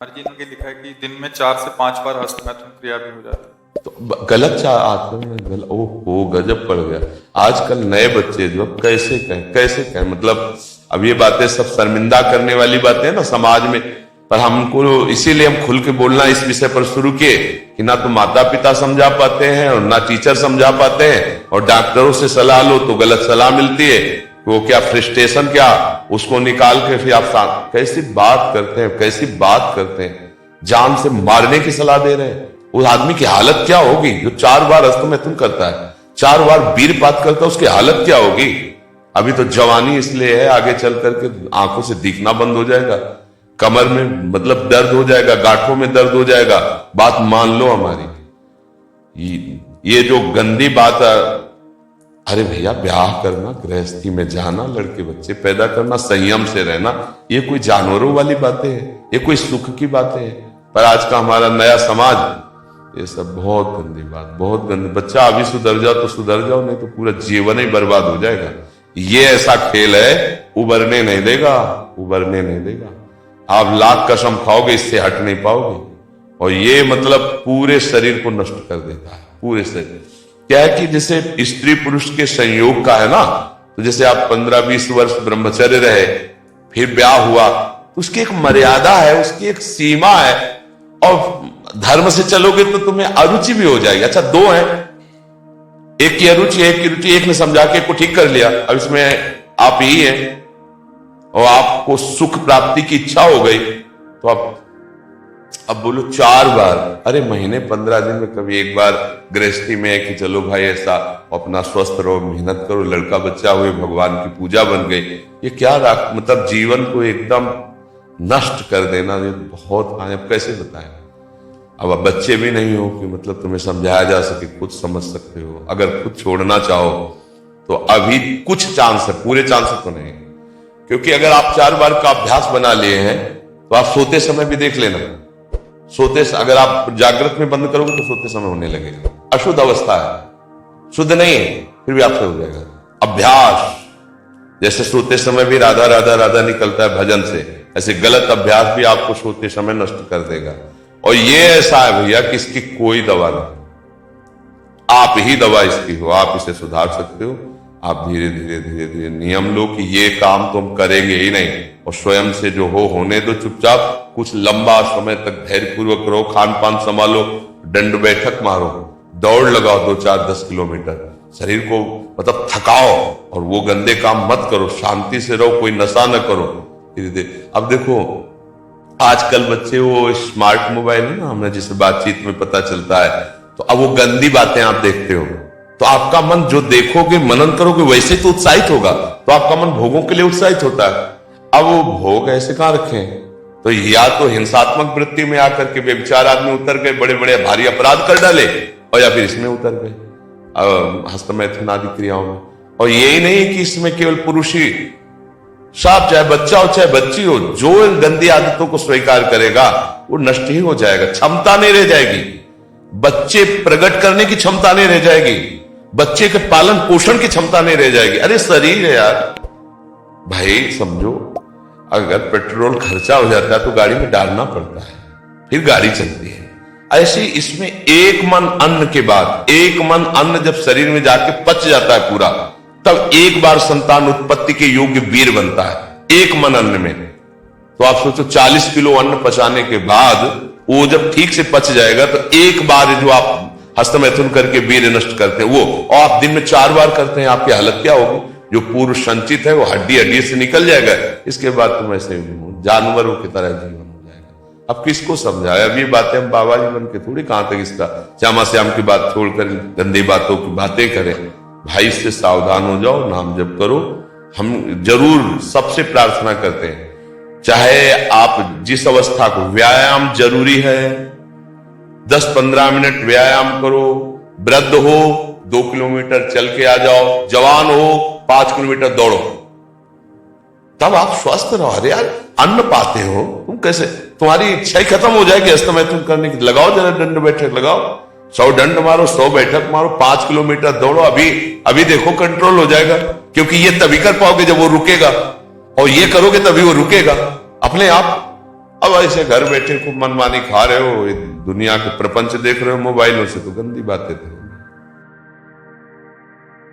अर्जुन ने लिखा है कि दिन में 4 से 5 बार हस्तमैथुन क्रिया भी हो जाती है। तो गलत आचरण में गलत, ओहो गजब पड़ गया। आजकल नए बच्चे जो कैसे कहें मतलब अब ये बातें सब शर्मिंदा करने वाली बातें हैं ना समाज में, पर हमको इसीलिए हम खुल के बोलना इस विषय पर शुरू किए कि ना तो माता पिता समझा पाते हैं और ना टीचर समझा पाते हैं, और डॉक्टरों से सलाह लो तो गलत सलाह मिलती है। वो क्या फ्रस्ट्रेशन क्या उसको निकाल के फिर आप कैसी बात करते हैं, जान से मारने की सलाह दे रहे हैं। उस आदमी की हालत क्या होगी जो 4 बार हस्तमैथुन करता है, 4 बार वीरपात करता है, उसकी हालत क्या होगी। अभी तो जवानी इसलिए है, आगे चल करके आंखों से दिखना बंद हो जाएगा, कमर में मतलब दर्द हो जाएगा, गांठों में दर्द हो जाएगा। बात मान लो हमारी, ये जो गंदी बात है, अरे भैया ब्याह करना, गृहस्थी में जाना, लड़के बच्चे पैदा करना, संयम से रहना, ये कोई जानवरों वाली बातें हैं, ये कोई सुख की बातें हैं। पर आज का हमारा नया समाज ये सब बहुत गंदी बात, बहुत गंदी। बच्चा अभी सुधर जाओ तो सुधर जाओ, नहीं तो पूरा जीवन ही बर्बाद हो जाएगा। ये ऐसा खेल है, उबरने नहीं देगा। आप लाख कसम खाओगे इससे हट नहीं पाओगे, और ये मतलब पूरे शरीर को नष्ट कर देता है, पूरे शरीर। क्या है कि जैसे स्त्री पुरुष के संयोग का है ना, तो जैसे आप 15-20 वर्ष ब्रह्मचर्य रहे, फिर ब्याह हुआ, तो उसकी एक मर्यादा है, उसकी एक सीमा है, और धर्म से चलोगे तो तुम्हें अरुचि भी हो जाएगी। अच्छा 2 हैं, एक की अरुचि एक ने समझा के को ठीक कर लिया, अब इसमें आप ही हैं और आपको सुख प्राप्ति की इच्छा हो गई, तो अब बोलो 4 बार, अरे महीने 15 दिन में कभी एक बार गृहस्थी में है कि चलो भाई ऐसा अपना स्वस्थ रहो, मेहनत करो, लड़का बच्चा हुए, भगवान की पूजा बन गई। ये क्या मतलब जीवन को एकदम नष्ट कर देना, ये बहुत आए। अब कैसे बताएं, अब बच्चे भी नहीं हो कि मतलब तुम्हें समझाया जा सके, खुद समझ सकते हो। अगर खुद छोड़ना चाहो तो अभी कुछ चांस है, पूरे चांस तो नहीं, क्योंकि अगर आप 4 बार का अभ्यास बना लिए हैं तो आप सोते समय भी देख लेना, अगर आप जागृत में बंद करोगे तो सोते समय होने लगेगा। अशुद्ध अवस्था है, शुद्ध नहीं है, फिर भी आपसे हो जाएगा। अभ्यास जैसे सोते समय भी राधा राधा राधा निकलता है भजन से, ऐसे गलत अभ्यास भी आपको सोते समय नष्ट कर देगा। और ये ऐसा है भैया कि इसकी कोई दवा नहीं, आप ही दवा इसकी हो, आप इसे सुधार सकते हो। आप धीरे धीरे नियम लो कि ये काम तो हम करेंगे ही नहीं, और स्वयं से जो होने दो, चुपचाप कुछ लंबा समय तक धैर्यपूर्वक रहो, खान पान संभालो, दंड बैठक मारो, दौड़ लगाओ 2-4-10 किलोमीटर, शरीर को मतलब थकाओ, और वो गंदे काम मत करो, शांति से रहो, कोई नशा न करो। धीरे धीरे अब देखो आजकल बच्चे वो स्मार्ट मोबाइल है ना, हमें जिसे बातचीत में पता चलता है, तो अब वो गंदी बातें आप देखते हो तो आपका मन जो देखोगे मनन करोगे वैसे तो उत्साहित होगा, तो आपका मन भोगों के लिए उत्साहित होता है। अब वो भोग ऐसे कहां रखे, तो या तो हिंसात्मक वृत्ति में आकर के बेविचार आदमी उतर गए, बड़े बड़े भारी अपराध कर डाले, और या फिर इसमें उतर गए हस्तमैथुन आदि क्रियाओं में। और यही नहीं कि इसमें केवल पुरुष ही, साफ चाहे बच्चा हो चाहे बच्ची हो, जो इन गंदी आदतों को स्वीकार करेगा वो नष्ट ही हो जाएगा, क्षमता नहीं रह जाएगी, बच्चे प्रकट करने की क्षमता नहीं रह जाएगी, बच्चे के पालन पोषण की क्षमता नहीं रह जाएगी। अरे शरीर है यार भाई, समझो अगर पेट्रोल खर्चा हो जाता है तो गाड़ी में डालना पड़ता है, फिर गाड़ी चलती है। ऐसे इसमें एक मन अन्न के बाद, एक मन अन्न जब शरीर में जाके पच जाता है पूरा, तब एक बार संतान उत्पत्ति के योग्य वीर बनता है, एक मन अन्न में। तो आप सोचो 40 किलो अन्न पचाने के बाद वो जब ठीक से पच जाएगा, तो एक बार जो आप हस्तमैथुन करके वीर नष्ट करते हैं वो, और आप दिन में 4 बार करते हैं, आपकी हालत क्या होगी। जो पूर्व संचित है वो हड्डी से निकल जाएगा, इसके बाद तुम ऐसे जानवरों की तरह जीवन हो जाएगा। अब किसको समझाए, अब ये बातें हम बाबा जी बन के थोड़ी कहां तक इसका श्यामा श्याम की बात छोड़कर गंदी बातों की बातें करें। भाई इससे सावधान हो जाओ, नाम जप करो। हम जरूर सबसे प्रार्थना करते हैं, चाहे आप जिस अवस्था को, व्यायाम जरूरी है, 10-15 मिनट व्यायाम करो, वृद्ध हो 2 किलोमीटर चल के आ जाओ, जवान हो 5 किलोमीटर दौड़ो, तब आप स्वस्थ रहो। अरे यार अन्न पाते हो तुम, कैसे तुम्हारी इच्छा ही खत्म हो जाएगी हस्तमैथुन करने की। लगाओ जरा दंड बैठक लगाओ, 100 दंड मारो, 100 बैठक मारो, 5 किलोमीटर दौड़ो, अभी देखो कंट्रोल हो जाएगा। क्योंकि ये तभी कर पाओगे जब वो रुकेगा, और ये करोगे तभी वो रुकेगा अपने आप। अब ऐसे घर बैठे खूब मनमानी खा रहे हो, दुनिया के प्रपंच देख रहे हो मोबाइलों से, तो गंदी बातें थे।